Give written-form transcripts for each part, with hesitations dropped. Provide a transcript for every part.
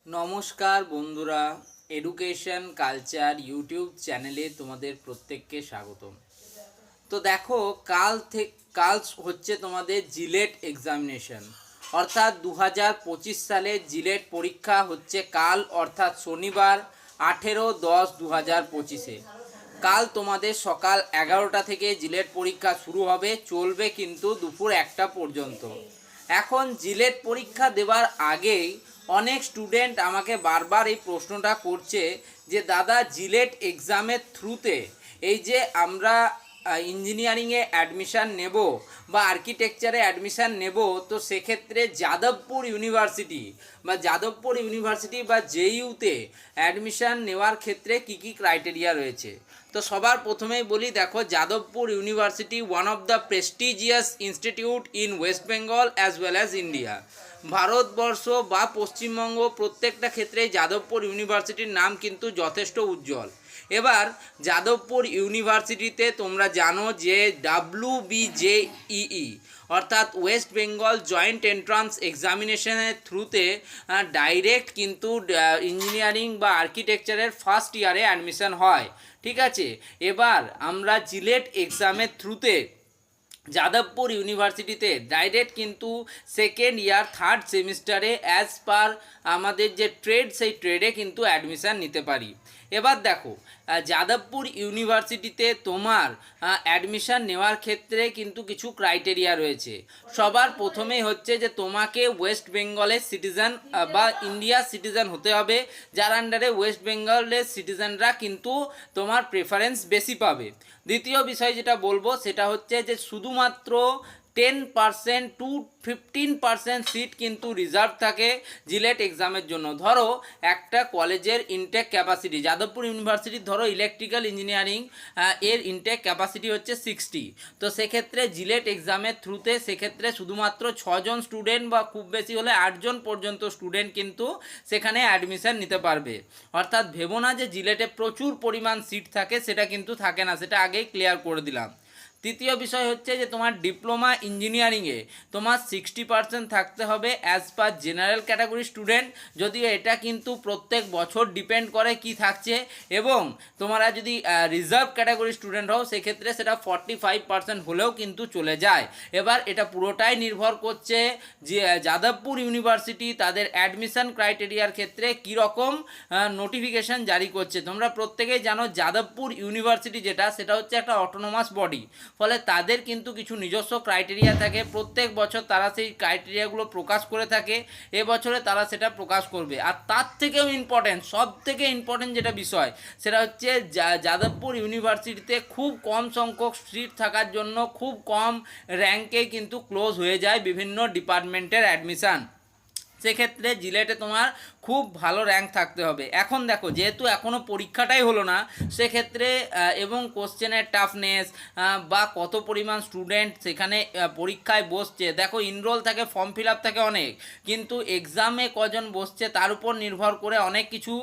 নমস্কার বন্ধুরা, education culture YouTube চ্যানেলে তোমাদের প্রত্যেককে স্বাগতম। তো দেখো, কাল হচ্ছে তোমাদের জিলেট এক্সামিনেশন, অর্থাৎ 2025 সালে জিলেট পরীক্ষা হচ্ছে কাল, অর্থাৎ শনিবার 18-10-2025। কাল তোমাদের সকাল 11টা থেকে জিলেট পরীক্ষা শুরু হবে, চলবে কিন্তু দুপুর 1টা পর্যন্ত। এখন জিলেট পরীক্ষা দেওয়ার আগেই অনেক স্টুডেন্ট আমাকে বারবার এই প্রশ্নটা করছে যে দাদা, জিলেট এক্সামের থ্রুতে এই যে আমরা ইঞ্জিনিয়ারিংয়ে অ্যাডমিশান নেব বা আর্কিটেকচারে অ্যাডমিশান নেব, তো সেক্ষেত্রে যাদবপুর ইউনিভার্সিটি বা জেইউতে অ্যাডমিশান নেওয়ার ক্ষেত্রে কি কি ক্রাইটেরিয়া রয়েছে। তো সবার প্রথমেই বলি, দেখো, Jadavpur university one of the prestigious institute in West Bengal as well as India. Bharatvarsha বা পশ্চিমবঙ্গ প্রত্যেকটা ক্ষেত্রে যাদবপুর ইউনিভার্সিটির নাম কিন্তু যথেষ্ট উজ্জ্বল। এবার যাদবপুর ইউনিভার্সিটিতে তোমরা জানো যে WBJEE অর্থাৎ ওয়েস্ট বেঙ্গল জয়েন্ট এন্ট্রান্স এক্সামিনেশনের থ্রুতে ডাইরেক্ট কিন্তু ইঞ্জিনিয়ারিং বা আর্কিটেকচারের ফার্স্ট ইয়ারে অ্যাডমিশন হয়। ঠিক আছে, এবার আমরা জিলেট এক্সামের থ্রুতে যাদবপুর ইউনিভার্সিটিতে ডাইরেক্ট কিন্তু সেকেন্ড ইয়ার থার্ড সেমিস্টারে অ্যাজ পার আমাদের যে ট্রেড, সেই ট্রেডে কিন্তু অ্যাডমিশান নিতে পারি। এবার দেখো, যাদবপুর ইউনিভার্সিটিতে তোমার অ্যাডমিশান নেওয়ার ক্ষেত্রে কিন্তু কিছু ক্রাইটেরিয়া রয়েছে। সবার প্রথমেই হচ্ছে যে তোমাকে ওয়েস্ট বেঙ্গলের সিটিজেন বা ইন্ডিয়ার সিটিজেন হতে হবে, যার আন্ডারে ওয়েস্ট বেঙ্গলের সিটিজেনরা কিন্তু তোমার প্রেফারেন্স বেশি পাবে। দ্বিতীয় বিষয় যেটা বলবো সেটা হচ্ছে যে শুধুমাত্র 10% to 15% সিট কিন্তু রিজার্ভ থাকে জিলেট এক্সামের জন্য। ধরো একটা কলেজের ইনটেক ক্যাপাসিটি, যাদবপুর ইউনিভার্সিটির ধরো ইলেকট্রিক্যাল ইঞ্জিনিয়ারিং এর ইনটেক ক্যাপাসিটি হচ্ছে 60, তো সেক্ষেত্রে জিলেট এক্সামের থ্রুতে সেক্ষেত্রে শুধুমাত্র 6জন স্টুডেন্ট বা খুব বেশি হলে 8জন পর্যন্ত স্টুডেন্ট কিন্তু সেখানে অ্যাডমিশান নিতে পারবে। অর্থাৎ ভেবো না যে জিলেটে প্রচুর পরিমাণ সিট থাকে, সেটা কিন্তু থাকে না, সেটা আগেই ক্লিয়ার করে দিলাম। তৃতীয় বিষয় হচ্ছে যে তোমার ডিপ্লোমা ইঞ্জিনিয়ারিংয়ে তোমার 60% থাকতে হবে as per general category student, যদিও এটা কিন্তু প্রত্যেক বছর ডিপেন্ড করে কি থাকছে, এবং তোমরা যদি রিজার্ভ ক্যাটাগরি স্টুডেন্ট হও সেক্ষেত্রে সেটা 45% হলেও কিন্তু চলে যায়। এবার এটা পুরোটাই নির্ভর করছে যে যাদবপুর ইউনিভার্সিটি তাদের অ্যাডমিশন ক্রাইটেরিয়ার ক্ষেত্রে কীরকম নোটিফিকেশান জারি করছে। তোমরা প্রত্যেকেই জানো যাদবপুর ইউনিভার্সিটি সেটা হচ্ছে একটা অটোনোমাস বডি, ফলে তাদের কিন্তু কিছু নিজস্ব ক্রাইটেরিয়া থাকে। প্রত্যেক বছর তারা সেই ক্রাইটেরিয়াগুলো প্রকাশ করে থাকে, এবছরে তারা সেটা প্রকাশ করবে। আর তার থেকেও ইম্পর্টেন্ট, সব থেকে ইম্পর্টেন্ট যেটা বিষয় সেটা হচ্ছে যাদবপুর ইউনিভার্সিটিতে খুব কম সংখ্যক সিট থাকার জন্য খুব কম র্যাঙ্কে কিন্তু ক্লোজ হয়ে যায় বিভিন্ন ডিপার্টমেন্টের অ্যাডমিশান। সেক্ষেত্রে জিলেটে তোমার খুব ভালো র্যাঙ্ক থাকতে হবে। এখন দেখো, যেহেতু এখনও পরীক্ষাটাই হলো না, সেক্ষেত্রে এবং কোশ্চেনের টাফনেস বা কত পরিমাণ স্টুডেন্ট সেখানে পরীক্ষায় বসছে, দেখো ইনরোল থাকে, ফর্ম ফিল আপ থাকে অনেক, কিন্তু এক্সামে কজন বসছে তার উপর নির্ভর করে অনেক কিছু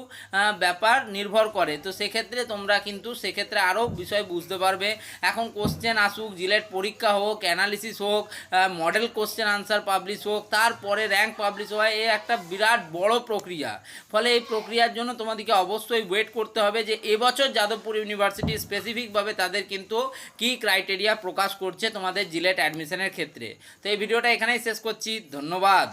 ব্যাপার নির্ভর করে। তো সেক্ষেত্রে তোমরা কিন্তু সেক্ষেত্রে আরও বিষয় বুঝতে পারবে। এখন কোশ্চেন আসুক, জিলেট পরীক্ষা হোক, অ্যানালিসিস হোক, মডেল কোশ্চেন আনসার পাবলিশ হোক, তারপরে র্যাঙ্ক পাবলিশ হয়, এই একটা বিরাট বড় প্রক্রিয়া। ফলে এই প্রক্রিয়ার জন্য তোমাদেরকে অবশ্যই ওয়েট করতে হবে যে এবছর যাদবপুর ইউনিভার্সিটি স্পেসিফিকভাবে তাদের কিন্তু কি ক্রাইটেরিয়া প্রকাশ করছে তোমাদের জিলেট অ্যাডমিশনের ক্ষেত্রে। তো এই ভিডিওটা এখানেই শেষ করছি, ধন্যবাদ।